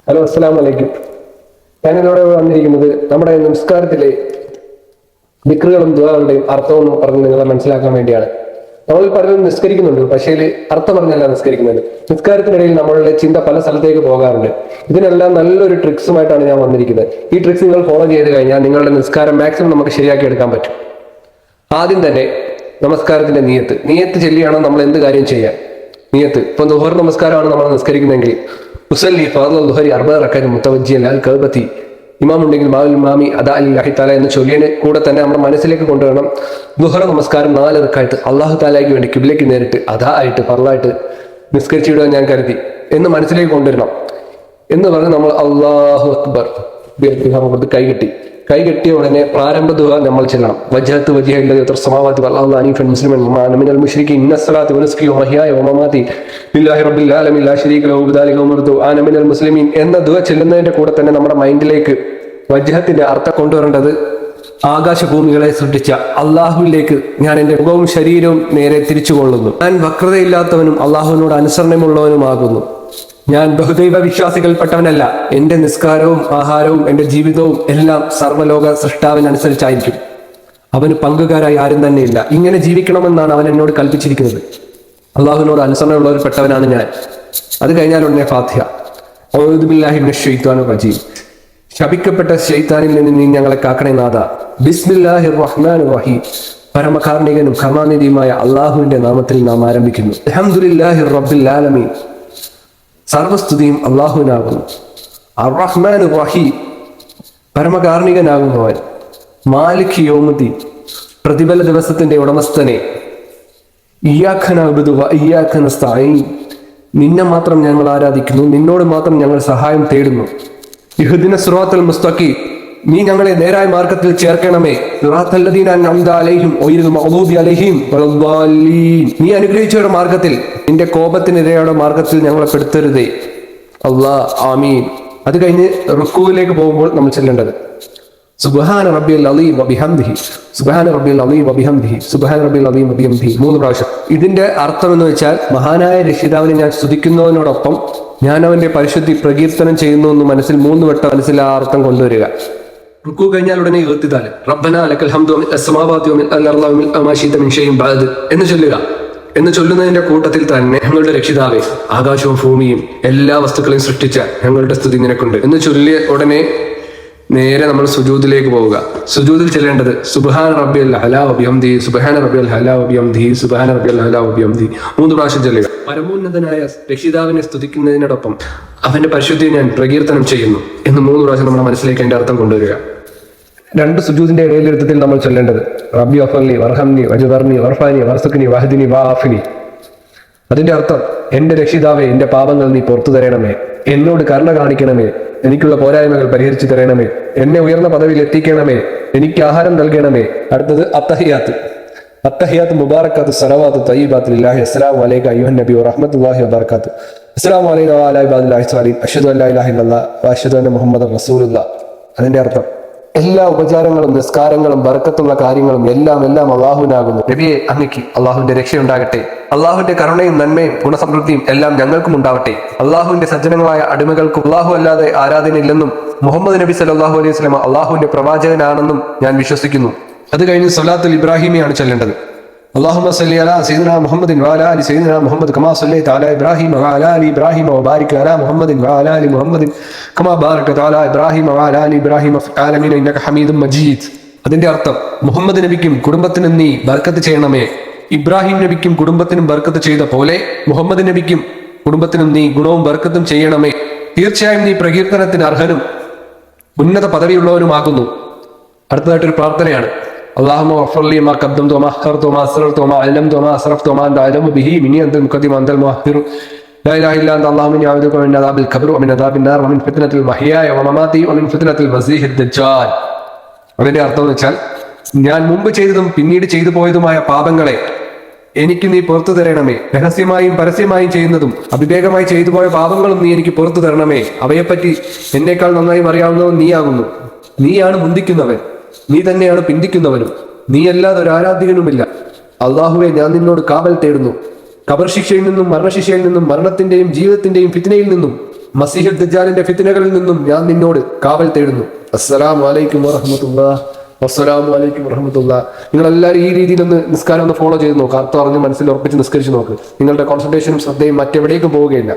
Hello, അസ്സലാമു അലൈക്കും. ഞാനിതോടെ വന്നിരിക്കുന്നത് നമ്മുടെ നമസ്കാരത്തിലെ ദിക്റുകളും ദുആകളുടെയും അർത്ഥവും പറഞ്ഞ് നിങ്ങളെ മനസ്സിലാക്കാൻ വേണ്ടിയാണ്. നമ്മൾ പലരും നിസ്കരിക്കുന്നുണ്ട്, പക്ഷേ അർത്ഥം പറഞ്ഞല്ല നിസ്കരിക്കുന്നത്. നിസ്കാരത്തിനിടയിൽ നമ്മളുടെ ചിന്ത പല സ്ഥലത്തേക്ക് പോകാറുണ്ട്. ഇതിനെല്ലാം നല്ലൊരു ട്രിക്സുമായിട്ടാണ് ഞാൻ വന്നിരിക്കുന്നത്. ഈ ട്രിക്സ് നിങ്ങൾ ഫോളോ ചെയ്ത് കഴിഞ്ഞാൽ നിങ്ങളുടെ നിസ്കാരം മാക്സിമം നമുക്ക് ശരിയാക്കി എടുക്കാൻ പറ്റും. ആദ്യം തന്നെ നമസ്കാരത്തിന്റെ നിയത്ത് ചൊല്ലിയാണ് നമ്മൾ എന്ത് കാര്യം ചെയ്യാൻ. നിയത്ത് ഇപ്പൊ ദുഹർ നമസ്കാരമാണ് നമ്മൾ നിസ്കരിക്കുന്നതെങ്കിൽ മുസല്ലി ഫർള ദുഹരി 40 റക്അത്ത് മുത്തവജ്ജിയൻ അൽ കഅബത്തി, ഇമാം ഉണ്ടെങ്കിൽ മാൽ ഇമാമി അദാ ലില്ലാഹി തആല എന്ന് ചൊല്ലിയതിന് കൂടെ തന്നെ നമ്മുടെ മനസ്സിലേക്ക് കൊണ്ടുവരണം ദുഹർ നമസ്കാരം 4 റക്അത്ത് അല്ലാഹു തആലയ്ക്ക് വേണ്ടി ഖിബ്ലയ്ക്ക് നേരിട്ട് അദാ ആയിട്ട് ഫർളായിട്ട് നിസ്കരിച്ചു വിടാൻ ഞാൻ കരുതി എന്ന് മനസ്സിലേക്ക് കൊണ്ടുവരണം. എന്ന് പറഞ്ഞ് നമ്മൾ അല്ലാഹു അക്ബർ കൈകെട്ടിയ ഉടനെ പ്രാരംഭ ദുആ നമ്മൾ ചെല്ലണം. വജ്ഹത്തു വജ്ഹിയ ലില്ലദീ സമാവാതി വൽ അർളി ഹനീഫൻ മുസ്ലിമൻ വമാ അന മിനൽ മുശ്രിക്കീൻ ഇന്ന സ്വലാത്തി വനുസ്കി വമഹ്യായ വമമാതി ലില്ലാഹി റബ്ബിൽ ആലമീൻ ലാ ശരീക ലഹു ബിദാലിക ഉമിർതു അന മിനൽ മുസ്ലിമീൻ എന്ന ദുആ ചെല്ലുന്നതിന്റെ കൂടെ തന്നെ നമ്മുടെ മൈൻഡിലേക്ക് വജ്ഹത്തിന്റെ അർത്ഥം കൊണ്ടുവരേണ്ടത് ആകാശഭൂമികളെ സൃഷ്ടിച്ച അള്ളാഹുവിലേക്ക് ഞാൻ എൻ്റെ മുഖവും ശരീരവും നേരെ തിരിച്ചുകൊള്ളുന്നു. ഞാൻ വക്രതയില്ലാത്തവനും അള്ളാഹുവിനോട് അനുസരണമുള്ളവനുമാകുന്നു. ഞാൻ ബഹുദൈവ വിശ്വാസികൾപ്പെട്ടവനല്ല. എൻ്റെ നിസ്കാരവും ആഹാരവും എൻ്റെ ജീവിതവും എല്ലാം സർവ്വലോക സൃഷ്ടാവിനനുസരിച്ചായിരിക്കും. അവന് പങ്കുകാരായി ആരും തന്നെയില്ല. ഇങ്ങനെ ജീവിക്കണമെന്നാണ് അവൻ എന്നോട് കൽപ്പിച്ചിരിക്കുന്നത്. അള്ളാഹുവിനോട് അനുസരണമുള്ളവർപ്പെട്ടവനാണ് ഞാൻ. അത് കഴിഞ്ഞാൽ ഉടനെ ഫാത്തിഹ. ഔദു ബില്ലാഹി മിനശ് ശൈത്വാനിർ റജീം. ശപിക്കപ്പെട്ട ശൈത്താനിൽ നിന്ന് നീ ഞങ്ങളെ കാക്കണേ നാഥ. ബിസ്മില്ലാഹിർ റഹ്മാനിർ റഹീം. പരമകാരുണികനും കരുണാനിധിയുമായ അള്ളാഹുവിന്റെ നാമത്തിൽ നാം ആരംഭിക്കുന്നു. അൽഹംദുലില്ലാഹി റബ്ബിൽ ആലമീൻ. സർവസ്തുതിയും അള്ളാഹുവിനാകുന്നു. അർ റഹ്മാൻ റഹീം, പരമകാരുണികനാകുന്നവൻ. മാലിക് യൗമുദ്ദീൻ, പ്രതിഫല ദിവസത്തിന്റെ ഉടമസ്ഥനെ. ഇയ്യാക നഅ്ബുദു വ ഇയ്യാക നസ്തഈൻ, നിന്നെ മാത്രം ഞങ്ങൾ ആരാധിക്കുന്നു, നിന്നോട് മാത്രം ഞങ്ങൾ സഹായം തേടുന്നു. ഇഹ്ദിന സിറാത്തൽ മുസ്തഖീം, നീ ഞങ്ങളെ നേരായ മാർഗത്തിൽ ചേർക്കണമേ. സിറാത്തൽ ലദീന അൻഅംത അലൈഹിം ഗൈറിൽ മഗ്ദൂബി അലൈഹിം വലദ്ദാലീൻ, നീ അനുഗ്രഹിച്ചവരുടെ മാർഗത്തിൽ, നിന്റെ കോപത്തിനിരയുടെ മാർഗത്തിൽ ഞങ്ങളെ പെടുത്തരുതേ. അല്ലാഹ് ആമീൻ. അത് കഴിഞ്ഞ് റുക്കൂവിലേക്ക് പോകുമ്പോൾ നമ്മൾ ചെല്ലേണ്ടത് സുബ്ഹാന റബ്ബിയൽ അലീം വബിഹംദിഹി, സുബ്ഹാന റബ്ബിയൽ അലീം വബിഹംദിഹി, സുബ്ഹാന റബ്ബിയൽ അലീം വബിഹംദിഹി 3 പ്രാവശ്യം. ഇതിന്റെ അർത്ഥം എന്ന് വെച്ചാൽ മഹാനായ രക്ഷിതാവിനെ ഞാൻ സ്തുതിക്കുന്നതിനോടൊപ്പം ഞാൻ അവന്റെ പരിശുദ്ധി പ്രകീർത്തനം ചെയ്യുന്നു എന്ന് മനസ്സിൽ 3 വട്ടം മനസ്സിൽ ആ അർത്ഥം കൊണ്ടുവരിക. റുക്കൂ കഴിഞ്ഞാൽ ഉടനെ ഇഗ്തിദാൽ റബ്ബനാ ലക്കൽ ഹംദു മിൻ അസ്സമാവാതി വമിൻ അൽ-അർളി വമിൻ മാ ശിഅത മിൻ ഷൈഇൻ ബഅദ് എന്ന് ചൊല്ലുക. എന്ന് ചൊല്ലുന്നതിന്റെ കൂട്ടത്തിൽ തന്നെ ഞങ്ങളുടെ രക്ഷിതാവേ, ആകാശവും ഭൂമിയും എല്ലാ വസ്തുക്കളെയും സൃഷ്ടിച്ച ഞങ്ങളുടെ സ്തുതി നിനക്കുണ്ട് എന്ന് ചൊല്ലിയ ഉടനെ നേരെ നമ്മൾ സുജൂദിലേക്ക് പോവുക. സുജൂദിൽ ചെല്ലേണ്ടത് സുബ്ഹാന റബ്ബിയൽ അലാ വബിഹംദിഹി, സുബ്ഹാന റബ്ബിയൽ അലാ വബിഹംദിഹി, സുബ്ഹാന റബ്ബിയൽ അലാ വബിഹംദിഹി 3 പ്രാവശ്യം ചൊല്ലുക. പരമോന്നതനായ രക്ഷിതാവിനെ സ്തുതിക്കുന്നതിനോടൊപ്പം അവന്റെ പരിശുദ്ധിയെ ഞാൻ പ്രകീർത്തനം ചെയ്യുന്നു എന്ന് 3 പ്രാവശ്യം നമ്മുടെ മനസ്സിലേക്ക് അതിന്റെ അർത്ഥം കൊണ്ടുവരിക. 2 സുജൂദിന്റെ ഇടയിലിരുത്തത്തിൽ നമ്മൾ ചൊല്ലേണ്ടത് റബ്ബി വഫർലി വർഹംനി വജ്ബർനി വർഫാനി വർസുഖ്നി വഹ്ദിനി വആഫിനി. അതിന്റെ അർത്ഥം എന്റെ രക്ഷിതാവേ, എന്റെ പാപങ്ങൾ നീ പുറത്തു തരണമേ, എന്നോട് കരുണ കാണിക്കണമേ, എനിക്കുള്ള പോരായ്മകൾ പരിഹരിച്ചു തരണമേ, എന്നെ ഉയർന്ന പദവിയിൽ എത്തിക്കണമേ, എനിക്ക് ആഹാരം നൽകണമേ. അടുത്തത് അത്തഹിയാത്ത് മുബാറക്കാത്ത് സലവാത്ത് തയ്യിബാത്ത് ലില്ലാഹി അസ്സലാമു അലൈക അയ്യുഹൻ നബി വറഹ്മത്തുള്ളാഹി വബറകാതുഹു അസ്സലാമു അലൈനാ വഅലാ ഇബാദില്ലാഹി സ്വാലിഹീൻ അശ്ഹദു അല്ലാ ഇലാഹ ഇല്ലല്ലാഹ് വഅശ്ഹദു അന്ന മുഹമ്മദൻ റസൂലുള്ളാഹ്. അതിന്റെ അർത്ഥം എല്ലാ ഉപചാരങ്ങളും നിസ്കാരങ്ങളും ബർക്കത്തുള്ള കാര്യങ്ങളും എല്ലാം അള്ളാഹുവിനാകുന്നു. നബിയെ, അങ്ങക്ക് അള്ളാഹുവിന്റെ രക്ഷയുണ്ടാകട്ടെ. അള്ളാഹുവിന്റെ കരുണയും നന്മയും ഗുണസമൃദ്ധിയും എല്ലാം ഞങ്ങൾക്കും ഉണ്ടാവട്ടെ. അള്ളാഹുവിന്റെ സജ്ജനങ്ങളായ അടിമകൾക്ക് അള്ളാഹു അല്ലാതെ ആരാധനയില്ലെന്നും മുഹമ്മദ് നബി സല്ലല്ലാഹു അലൈഹി വസല്ലം അള്ളാഹുവിന്റെ പ്രവാചകനാണെന്നും ഞാൻ വിശ്വസിക്കുന്നു. അത് കഴിഞ്ഞ് സ്വലാത്തുൽ ഇബ്രാഹിമിയാണ് ചൊല്ലേണ്ടത്. اللهم صل على سيدنا محمد وعلى ال سيدنا محمد كما صليت على ابراهيم وعلى ال ابراهيم وبارك على محمد وعلى ال محمد كما باركت على ابراهيم وعلى ال ابراهيم في العالمين انك حميد مجيد. അതിന്റെ അർത്ഥം മുഹമ്മദ് നബിക്കും കുടുംബത്തിനും നീ ബർക്കത്ത് ചെയ്യണമേ. ഇബ്രാഹിം നബിക്കും കുടുംബത്തിനും ബർക്കത്ത് ചെയ്ത പോലെ മുഹമ്മദ് നബിക്കും കുടുംബത്തിനും നീ ഗുണവും ബർക്കത്തും ചെയ്യണമേ. തീർച്ചയായും നീ പ്രകീർത്തനത്തിന് അർഹനും ഉന്നത പദവിയുള്ളവനുമാകുന്നു. അടുത്തതായിട്ടൊരു പ്രാർത്ഥനയാണ്. اللهم اغفر لي ما قدمت وما اخرت وما اسررت وما علمت وما اسرفت وما انت اعلم به مني انت المقدم وانت المؤخر لا اله الا انت اللهم اني اعوذ بك من عذاب القبر ومن عذاب النار ومن فتنة المحيا وممات ومن فتنة المسيح الدجال. അതിന്റെ അർത്ഥം എന്ന് വെച്ചാൽ ഞാൻ മുമ്പ് ചെയ്തതും പിന്നീട് ചെയ്തു പോയതുമായ പാപങ്ങളെ എനിക്ക് നീ പുറത്തു തരണമേ. രഹസ്യമായും പരസ്യമായും ചെയ്യുന്നതും അവിവേകമായി ചെയ്തു പോയ പാപങ്ങളും നീ എനിക്ക് പുറത്തു തരണമേ. അവയെപ്പറ്റി എന്നേക്കാൾ നന്നായി അറിയാവുന്നവൻ നീയാകുന്നു. നീയാണ് മുന്തിക്കുന്നവൻ, നീ തന്നെയാണ് പിന്തിക്കുന്നവനും, നീയല്ലാതെ ഒരു ആരാധികനുമില്ല. അള്ളാഹുവെ, ഞാൻ നിന്നോട് കാവൽ തേടുന്നു. ഖബർ ശിക്ഷയിൽ നിന്നും മരണശിക്ഷയിൽ നിന്നും മരണത്തിന്റെയും ജീവിതത്തിന്റെയും ഫിത്നയിൽ നിന്നും മസീഹ് ദജ്ജാലിന്റെ ഫിത്നകളിൽ നിന്നും ഞാൻ നിന്നോട് കാവൽ തേടുന്നു. അസ്സലാമു അലൈക്കും വറഹ്മത്തുള്ളാഹി വസ്സലാമു അലൈക്കും വറഹ്മത്തുള്ളാഹി. നിങ്ങളെല്ലാവരും ഈ രീതിയിൽ ഒന്ന് നിസ്കാരം ഒന്ന് ഫോളോ ചെയ്ത് നോക്കുക. അർത്ഥം അറിഞ്ഞ് മനസ്സിൽ ഉറപ്പിച്ച് നിസ്കരിച്ച് നോക്ക്. നിങ്ങളുടെ കോൺസെൻട്രേഷനും ശ്രദ്ധയും മറ്റെവിടേക്കും പോവുകയില്ല.